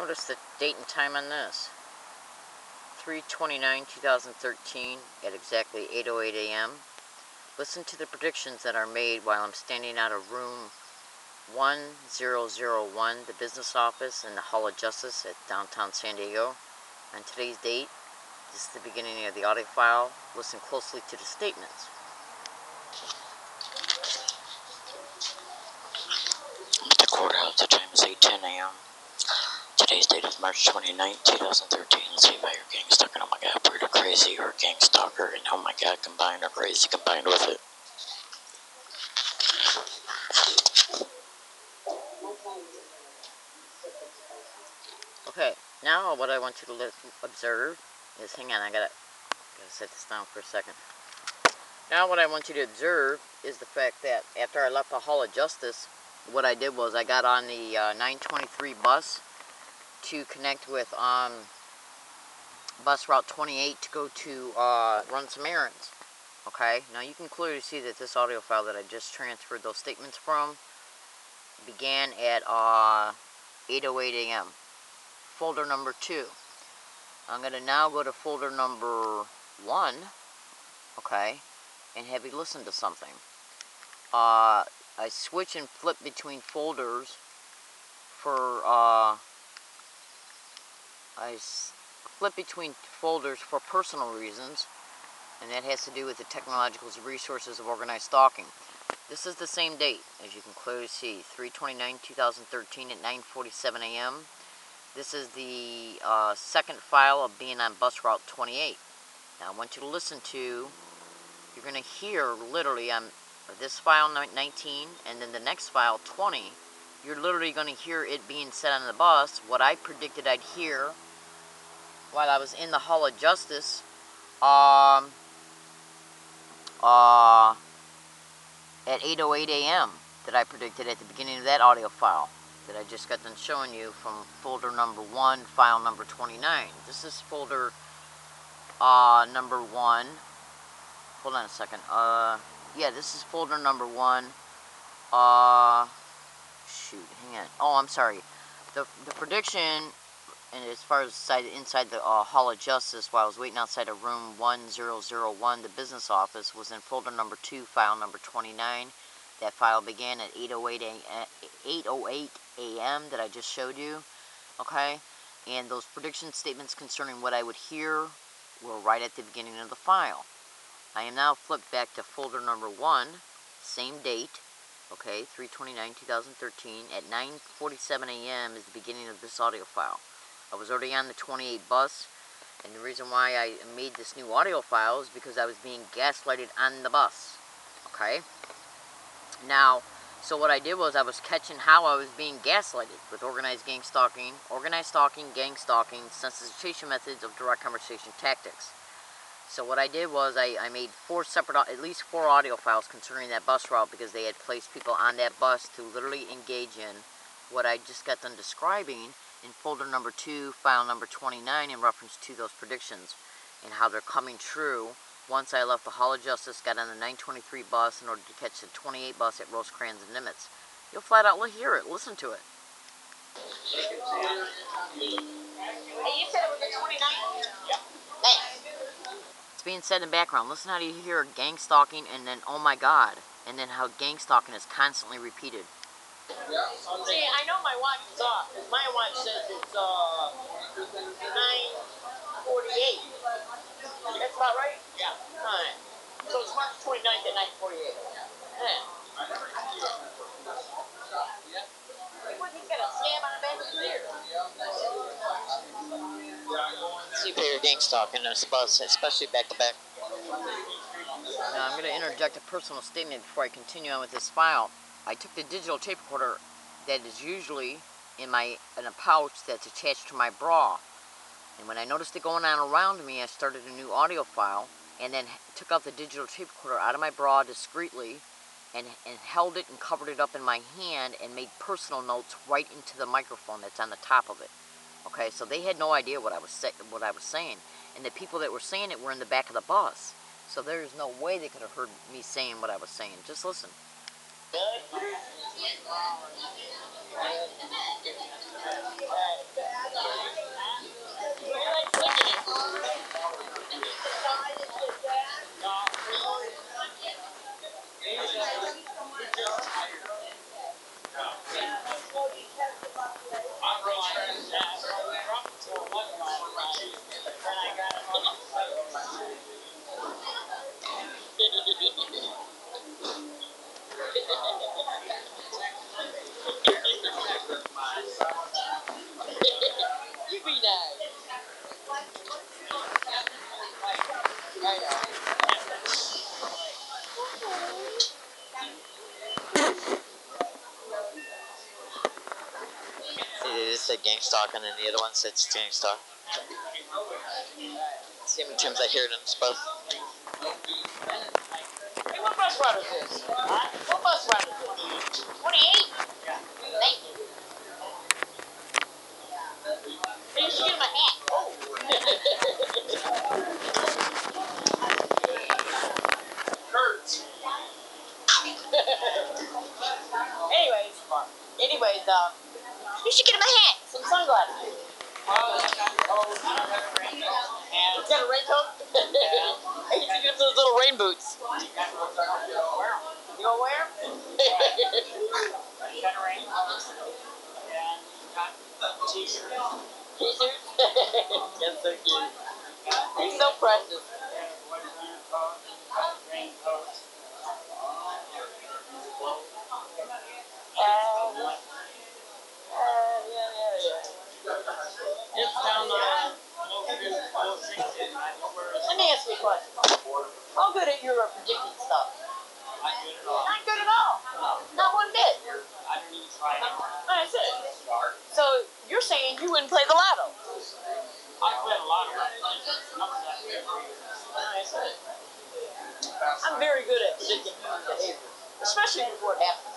Notice the date and time on this. 3/29/2013 at exactly 8:08 a.m. Listen to the predictions that are made while I'm standing out of room 1001, the business office in the Hall of Justice at downtown San Diego. On today's date, this is the beginning of the audio file. Listen closely to the statements. The courthouse, the time is 8:10 a.m. Today's date is March 29th, 2013. Let's see if I hear GangStalking. Oh my god, pretty crazy, or GangStalker, and oh my god, combined or crazy combined with it. Okay, now what I want you to observe is, hang on, I gotta set this down for a second. Now what I want you to observe is the fact that after I left the Hall of Justice, what I did was I got on the 923 bus to connect with bus route 28 to go to run some errands. Okay, now you can clearly see that this audio file that I just transferred those statements from began at 8:08 a.m. Folder number 2. I'm going to now go to folder number 1, okay, and have you listen to something. I switch and flip between folders for, personal reasons, and that has to do with the technological resources of organized stalking. This is the same date, as you can clearly see, 3/29/2013 at 9:47 a.m. This is the second file of being on bus route 28. Now I want you to listen to, you're going to hear literally on this file 19 and then the next file 20, you're literally going to hear it being said on the bus, what I predicted I'd hear while I was in the Hall of Justice at 8:08 a.m. that I predicted at the beginning of that audio file that I just got done showing you from folder number 1, file number 29. This is folder number 1. Hold on a second. Yeah, this is folder number 1. Shoot, hang on. Oh, I'm sorry. The prediction, and as far as inside the Hall of Justice, while I was waiting outside of room 1001, the business office, was in folder number 2, file number 29. That file began at 8:08 a.m. that I just showed you, okay? And those prediction statements concerning what I would hear were right at the beginning of the file. I am now flipped back to folder number 1, same date, okay, 3/29/2013, at 9:47 a.m. is the beginning of this audio file. I was already on the 28 bus, and the reason why I made this new audio file is because I was being gaslighted on the bus, okay? Now, so what I did was I was catching how I was being gaslighted with organized gang stalking, gang stalking, sensitization methods of direct conversation tactics. So what I did was I made at least four audio files concerning that bus route, because they had placed people on that bus to literally engage in what I just got done describing in folder number 2, file number 29, in reference to those predictions and how they're coming true. Once I left the Hall of Justice, got on the 923 bus in order to catch the 28 bus at Rosecrans and Nimitz. You'll flat out hear it. Listen to it. Hey, you said it was the 29th? Yeah. Thanks. It's being said in the background. Listen how you hear gang stalking and then, oh my god, and then how gang stalking is constantly repeated. See, I know my watch is off, because my watch says it's 9:48. That's about right? Yeah. Alright. So it's March 29th at 9:48. Yeah. He's got a scam on the back of his ear. See if you're gang stalking this bus, especially back to back. Now I'm going to interject a personal statement before I continue on with this file. I took the digital tape recorder that is usually in a pouch that's attached to my bra. And when I noticed it going on around me, I started a new audio file and then took out the digital tape recorder out of my bra discreetly and held it and covered it up in my hand and made personal notes right into the microphone that's on the top of it. Okay, so they had no idea what I was saying. And the people that were saying it were in the back of the bus. So there's no way they could have heard me saying what I was saying. Just listen. You be nice. I know. It just said GangStalking and the other one said GangStalk. See how many times I hear it on this bus. Hey, what bus route is this? Huh? What bus route is this? 28? Yeah. Thank you. Hey, you should get him a hat. Oh. Hurts. Anyways, you should get him a hat, some sunglasses. He's got a raincoat? Hey, you should get him those little rain boots. You gonna wear them? T-shirt? That's so cute. He's so precious. Let me ask you a question. How good at you at predicting stuff? Not good at all. Not one bit. That's it. So you're saying you wouldn't play the lotto? I'm very good at predicting human behavior, especially before it happens.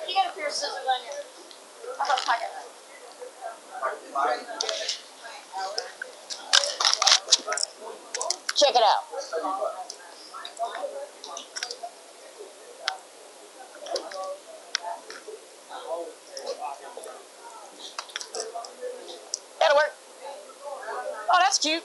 You got a pair of scissors on your pocket knife. Check it out. That'll work. Oh, that's cute.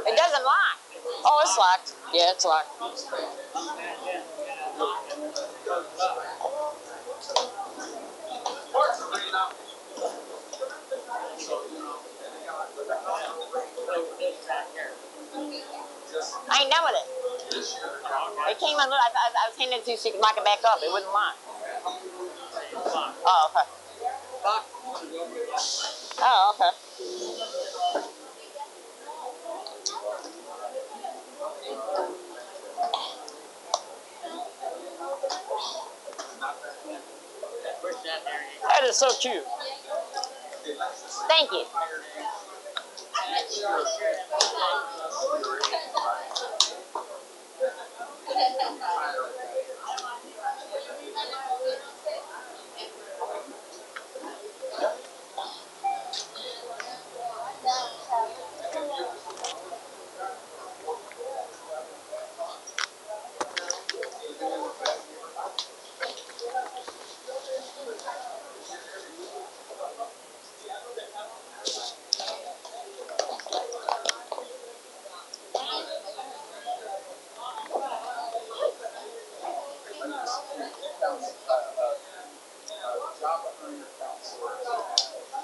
It doesn't lock. Oh, it's locked. Yeah, it's locked. I ain't done with it. It came on. I was handing it to you so you could lock it back up. It wouldn't lock. Oh, okay. Oh, okay. That is so cute. Thank you.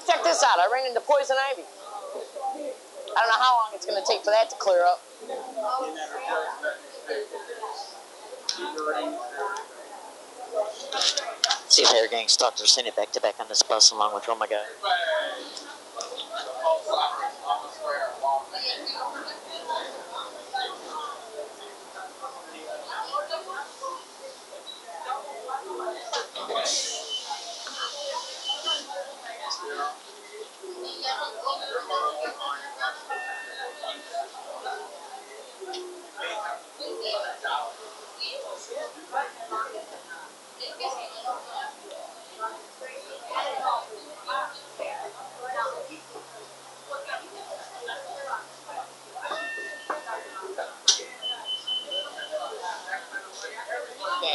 Check this out. I ran into poison ivy. I don't know how long it's going to take for that to clear up. See if Hair Gang Stalked or seen it back to back on this bus along with Oh My God.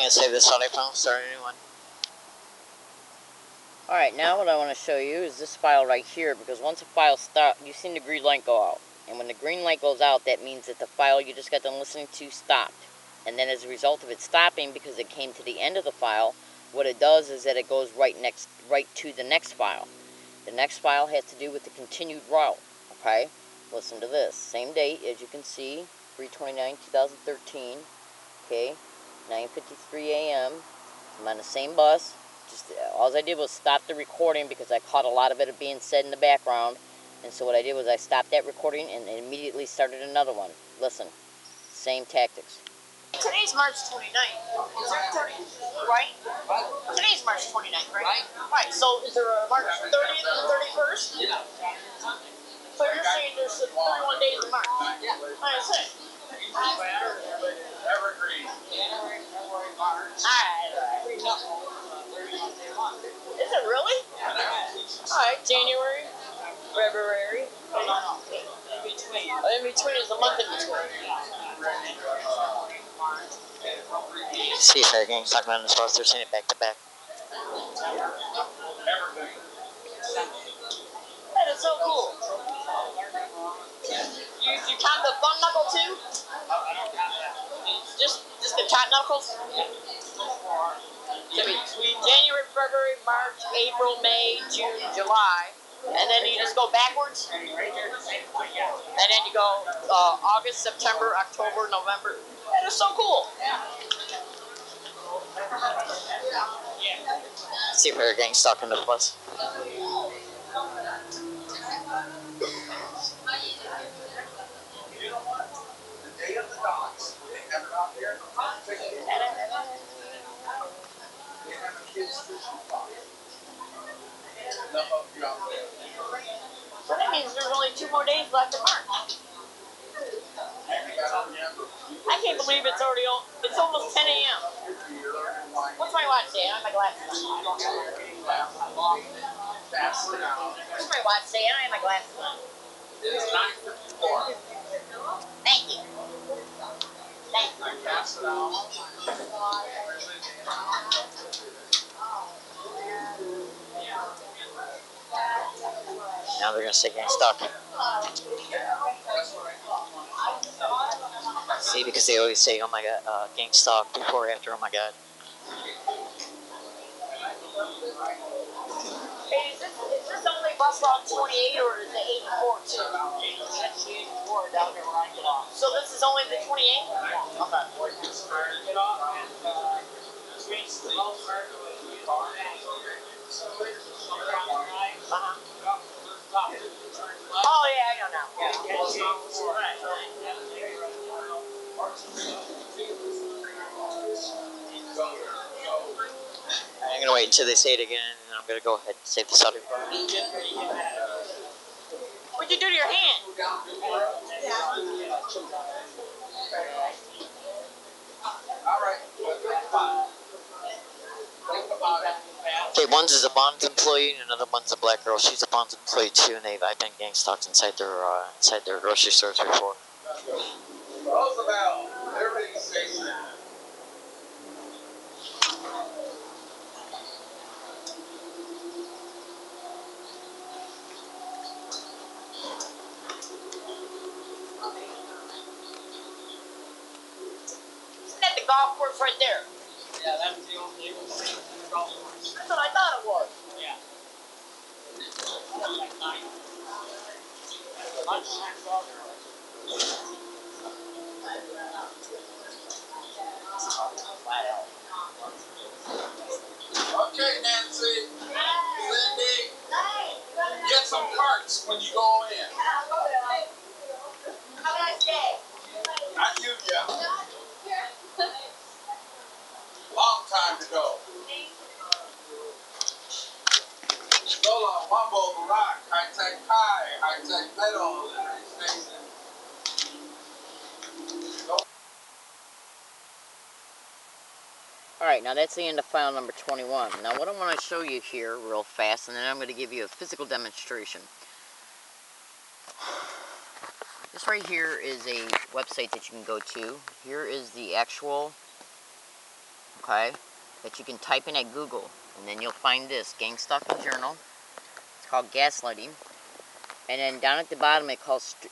gonna save this audio file, start a new one. Alright, now what I want to show you is this file right here, because once a file stops, you've seen the green light go out. And when the green light goes out, that means that the file you just got done listening to stopped. And then as a result of it stopping, because it came to the end of the file, what it does is that it goes right to the next file. The next file has to do with the continued route, okay? Listen to this. Same date, as you can see, 3/29/2013, okay? 9:53 a.m. I'm on the same bus. Just all I did was stop the recording because I caught a lot of it being said in the background. And so what I did was I stopped that recording and immediately started another one. Listen, same tactics. Today's March 29th. Is there 30, right? Today's March 29th, right? Right. So is there a March 30th and 31st? Yeah. So you're saying there's 31 days in March? Yeah. I see. Evergreen. January, February, March. Alright. Is it really? Alright, January, February. In between. In between is a month in between. See if our gang's talking on this bus, they're saying it back to back. That is so cool. You count the thumb knuckle too? Just the top knuckles? So between January, February, March, April, May, June, July, and then you just go backwards? And then you go August, September, October, November. That is so cool. See if our gang's talking to the bus. So that means there's only 2 more days left in March. I can't believe it's already it's almost 10 a.m. What's my watch say? I don't have my glasses on. What's my watch say? I don't have my glasses on. It's 9:54. Thank you. Thank Now they're gonna say GangStalking. See, because they always say, oh my god, GangStalk before or after, oh my god. Hey, is this only bus route 28 or is it 84 too? That's the 84 down there where I get off. So this is only the 28? Yeah. Okay. Get off and reach the low part of the car. Oh yeah, I know now. I'm gonna wait until they say it again, and then I'm gonna go ahead and save this audio file. What'd you do to your hand? Okay, one's is a Bonds employee, and another one's a black girl. She's a Bonds employee too, and I've been GangStalked inside their grocery stores before. Roosevelt, Liberty Station. Isn't that the golf course right there? Yeah, that's the old golf course. That's what I thought it was. Yeah. That's like 9. Lunchtime's all there. Okay, Nancy. Cindy. Get some carts when you go in. Have a nice day. Not you, yeah. Long time to go. Lola, Wumbo, Rock, High Tech High, High Tech Meadows, Liberty Station. Alright, now that's the end of file number 21. Now what I want to show you here real fast, and then I'm going to give you a physical demonstration. This right here is a website that you can go to. Here is the actual okay, that you can type in at Google, and then you'll find this, GangStalking Journal. It's called gaslighting. And then down at the bottom it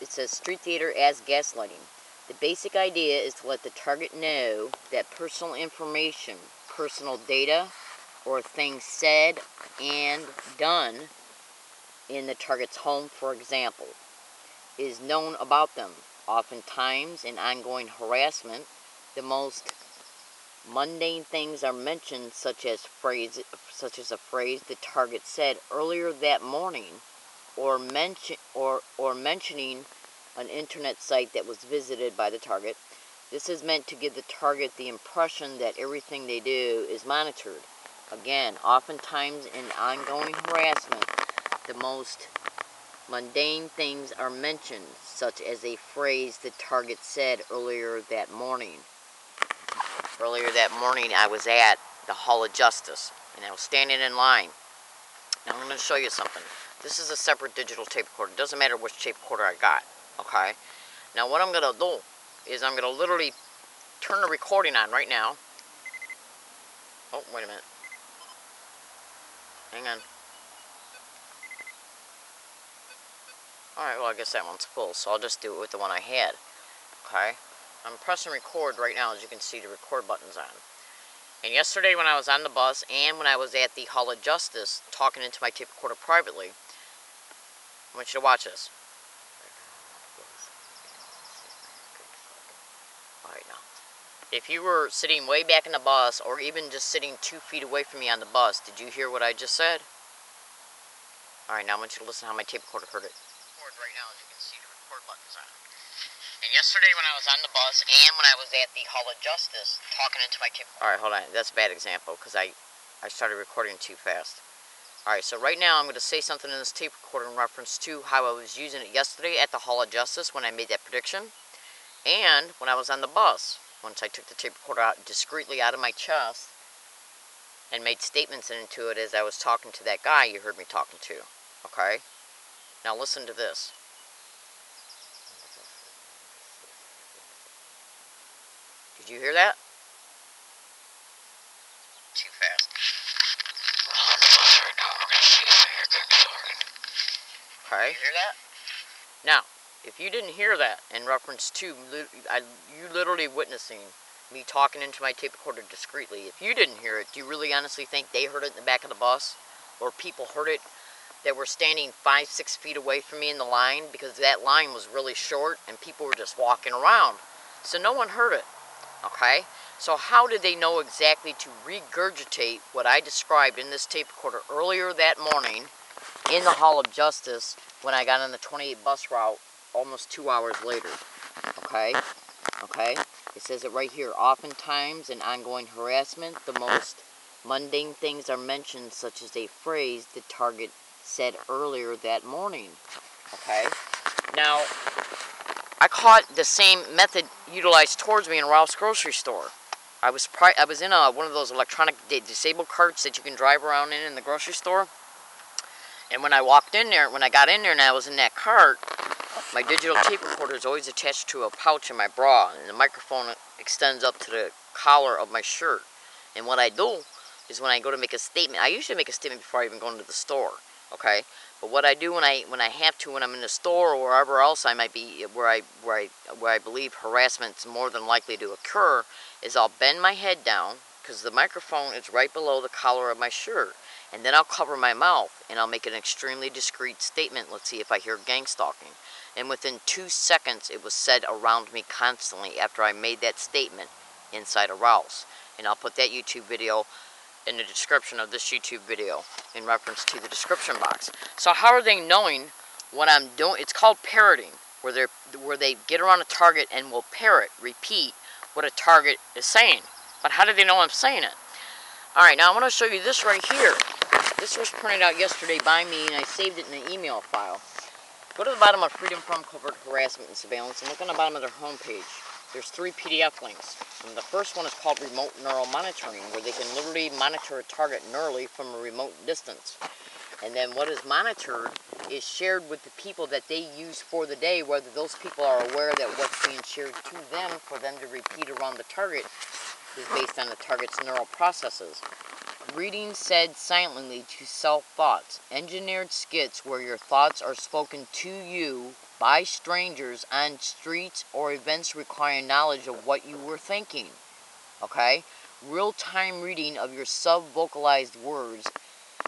says street theater as gaslighting. The basic idea is to let the target know that personal information, personal data, or things said and done in the target's home, for example, is known about them. Oftentimes, in ongoing harassment, the most mundane things are mentioned, such as a phrase the target said earlier that morning, or mentioning an internet site that was visited by the target. This is meant to give the target the impression that everything they do is monitored. Again, oftentimes in ongoing harassment, the most mundane things are mentioned, such as a phrase the target said earlier that morning. Earlier that morning, I was at the Hall of Justice, and I was standing in line. Now, I'm going to show you something. This is a separate digital tape recorder. It doesn't matter which tape recorder I got, okay? Now, what I'm going to do is I'm going to literally turn the recording on right now. Oh, wait a minute. Hang on. Alright, well, I guess that one's full, so I'll just do it with the one I had. Okay? I'm pressing record right now. As you can see, the record button's on. And yesterday when I was on the bus and when I was at the Hall of Justice talking into my tape recorder privately, I want you to watch this. Alright, now. If you were sitting way back in the bus, or even just sitting 2 feet away from me on the bus, did you hear what I just said? Alright, now I want you to listen to how my tape recorder heard it. Right now, as you can see, the record button's on. And yesterday when I was on the bus and when I was at the Hall of Justice talking into my tape... Alright, hold on. That's a bad example because I started recording too fast. Alright, so right now I'm going to say something in this tape recorder in reference to how I was using it yesterday at the Hall of Justice when I made that prediction, and when I was on the bus, once I took the tape recorder out discreetly out of my chest and made statements into it as I was talking to that guy you heard me talking to. Okay? Now listen to this. Did you hear that? Too fast. Okay. Did you hear that? Now, if you didn't hear that in reference to you literally witnessing me talking into my tape recorder discreetly, if you didn't hear it, do you really honestly think they heard it in the back of the bus? Or people heard it that were standing 5-6 feet away from me in the line, because that line was really short and people were just walking around. So no one heard it, okay? So how did they know exactly to regurgitate what I described in this tape recorder earlier that morning in the Hall of Justice when I got on the 28 bus route almost 2 hours later, okay? Okay? It says it right here. Oftentimes in ongoing harassment, the most mundane things are mentioned, such as a phrase the target said earlier that morning. Okay? Now, I caught the same method utilized towards me in Ralph's grocery store. I was in one of those electronic disabled carts that you can drive around in the grocery store. And when I walked in there, when I got in there and I was in that cart, my digital tape recorder is always attached to a pouch in my bra, and the microphone extends up to the collar of my shirt. And what I do is when I go to make a statement, I usually make a statement before I even go into the store. Okay, but what I do when I have to, when I'm in the store or wherever else I might be, where I believe harassment's more than likely to occur, is I'll bend my head down because the microphone is right below the collar of my shirt, and then I'll cover my mouth and I'll make an extremely discreet statement. Let's see if I hear gang stalking, and within 2 seconds it was said around me constantly after I made that statement inside of Ralph's, and I'll put that YouTube video in the description of this YouTube video in reference to the description box. So how are they knowing what I'm doing? It's called parroting, where they get around a target and will parrot, repeat what a target is saying. But how do they know I'm saying it? Alright, now I want to show you this right here. This was printed out yesterday by me and I saved it in an email file. Go to the bottom of Freedom from Covert Harassment and Surveillance and look on the bottom of their homepage. There's 3 PDF links. And the first one is called Remote Neural Monitoring, where they can literally monitor a target neurally from a remote distance. And then what is monitored is shared with the people that they use for the day, whether those people are aware that what's being shared to them for them to repeat around the target is based on the target's neural processes. Reading said silently to self-thoughts. Engineered skits where your thoughts are spoken to you by strangers on streets or events requiring knowledge of what you were thinking. Okay? Real-time reading of your sub-vocalized words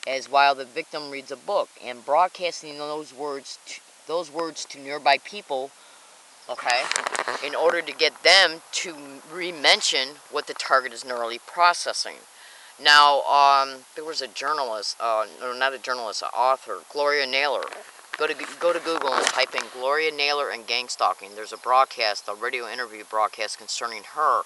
as while the victim reads a book, and broadcasting those words to nearby people, okay, in order to get them to re-mention what the target is neurally processing. Now, there was a journalist, no, not a journalist, an author, Gloria Naylor. Go to Google and type in Gloria Naylor and GangStalking. There's a broadcast, a radio interview broadcast concerning her,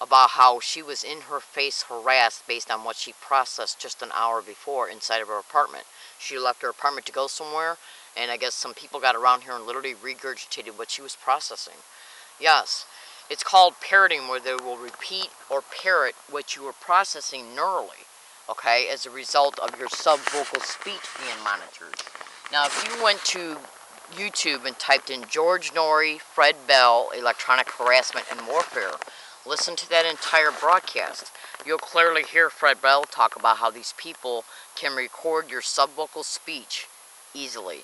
about how she was in her face harassed based on what she processed just an hour before inside of her apartment. She left her apartment to go somewhere, and I guess some people got around here and literally regurgitated what she was processing. Yes, it's called parroting, where they will repeat or parrot what you were processing neurally, okay, as a result of your subvocal speech being monitored. Now, if you went to YouTube and typed in George Norrie, Fred Bell, electronic harassment and warfare, listen to that entire broadcast. You'll clearly hear Fred Bell talk about how these people can record your subvocal speech easily.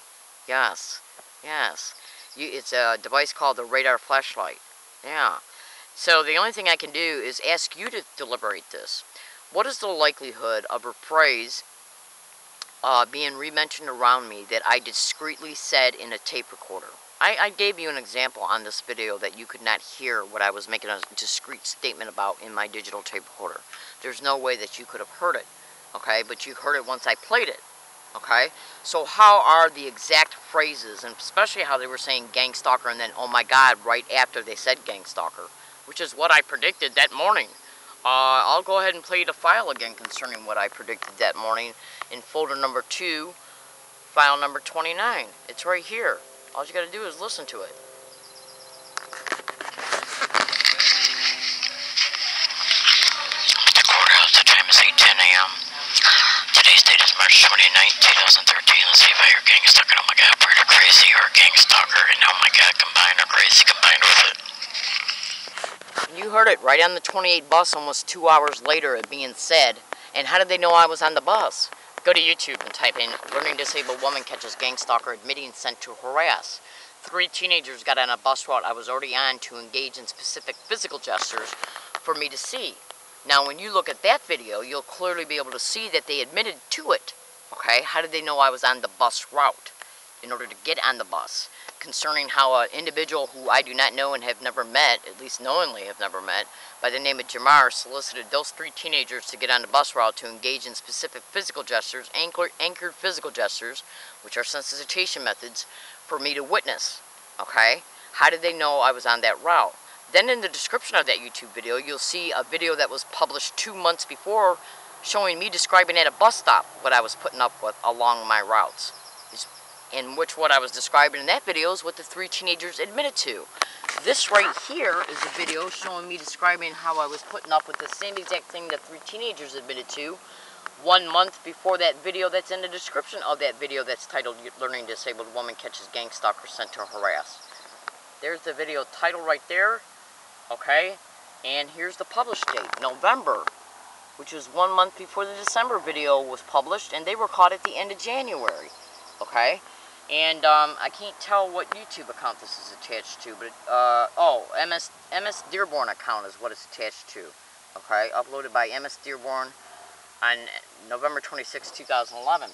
Yes, yes. It's a device called the radar flashlight. Yeah. So the only thing I can do is ask you to deliberate this. What is the likelihood of a phrase being re-mentioned around me that I discreetly said in a tape recorder? I gave you an example on this video that you could not hear what I was making a discreet statement about in my digital tape recorder. There's no way that you could have heard it, okay? But you heard it once I played it, okay? So how are the exact phrases, and especially how they were saying gang stalker and then, oh my God, right after they said gang stalker, which is what I predicted that morning. I'll go ahead and play you the file again concerning what I predicted that morning in folder number 2, file number 29. It's right here. All you gotta do is listen to it. The courthouse, the time is 8:10 a.m. Today's date is March 29th, 2013. Let's see if I hear gang stalking. Oh my God, pretty crazy, or gang stalker, and oh my God, combined or crazy combined with it. You heard it right on the 28 bus almost 2 hours later it being said. And how did they know I was on the bus? Go to YouTube and type in Learning Disabled Woman Catches Gang Stalker Admitting Sent to Harass. 3 teenagers got on a bus route I was already on to engage in specific physical gestures for me to see. Now when you look at that video, you'll clearly be able to see that they admitted to it. Okay, how did they know I was on the bus route in order to get on the bus? Concerning how an individual who I do not know and have never met, at least knowingly have never met, by the name of Jamar, solicited those 3 teenagers to get on the bus route to engage in specific physical gestures, anchored physical gestures, which are sensitization methods, for me to witness. Okay? How did they know I was on that route? Then in the description of that YouTube video, you'll see a video that was published 2 months before showing me describing at a bus stop what I was putting up with along my routes. In which what I was describing in that video is what the 3 teenagers admitted to. This right here is a video showing me describing how I was putting up with the same exact thing that 3 teenagers admitted to 1 month before that video that's in the description of that video that's titled Learning Disabled Woman Catches Gang Stalker Sent to Harass. There's the video title right there, okay? And here's the published date, November, which is 1 month before the December video was published, and they were caught at the end of January, okay? And I can't tell what YouTube account this is attached to, but MS Dearborn account is what it's attached to. Okay, uploaded by MS Dearborn on November 26, 2011.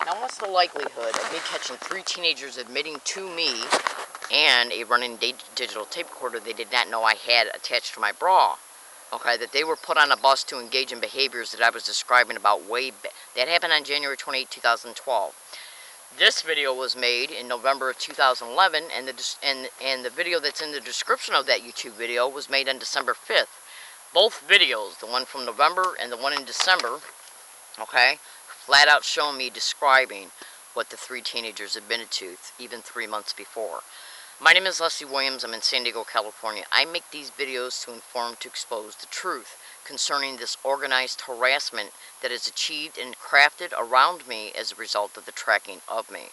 Now, what's the likelihood of me catching 3 teenagers admitting to me and a running digital tape recorder they did not know I had attached to my bra? Okay, that they were put on a bus to engage in behaviors that I was describing about way back. That happened on January 28, 2012. This video was made in November of 2011, and the video that's in the description of that YouTube video was made on December 5th. Both videos, the one from November and the one in December, okay, flat out show me describing what the 3 teenagers admitted to, even 3 months before. My name is Leslie Williams. I'm in San Diego, California. I make these videos to inform, to expose the truth concerning this organized harassment that is achieved and crafted around me as a result of the tracking of me.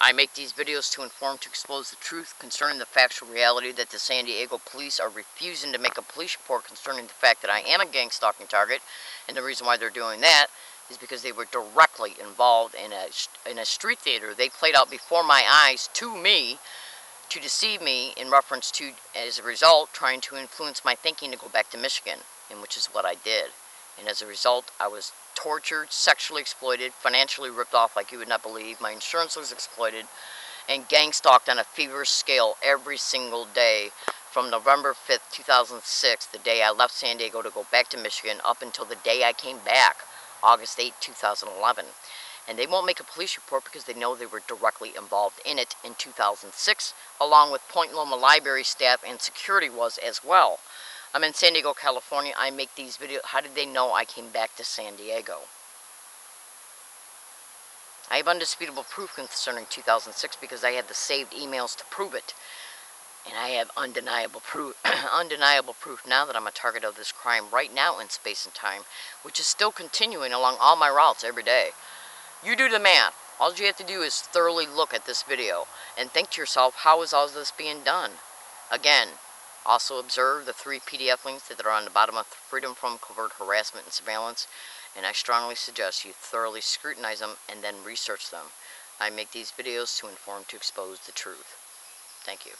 I make these videos to inform, to expose the truth concerning the factual reality that the San Diego police are refusing to make a police report concerning the fact that I am a gang stalking target. And the reason why they're doing that is because they were directly involved in a street theater they played out before my eyes to me to deceive me in reference to, as a result, trying to influence my thinking to go back to Michigan, and which is what I did. And as a result, I was tortured, sexually exploited, financially ripped off like you would not believe. My insurance was exploited, and gang stalked on a feverish scale every single day from November 5th, 2006, the day I left San Diego to go back to Michigan, up until the day I came back, August 8, 2011. And they won't make a police report because they know they were directly involved in it in 2006, along with Point Loma Library staff and security was as well. I'm in San Diego, California. I make these videos. How did they know I came back to San Diego? I have undisputable proof concerning 2006 because I had the saved emails to prove it. And I have undeniable proof, undeniable proof now that I'm a target of this crime right now in space and time, which is still continuing along all my routes every day. You do the math. All you have to do is thoroughly look at this video and think to yourself, how is all this being done? Again, also observe the 3 PDF links that are on the bottom of Freedom from Covert Harassment and Surveillance, and I strongly suggest you thoroughly scrutinize them and then research them. I make these videos to inform, to expose the truth. Thank you.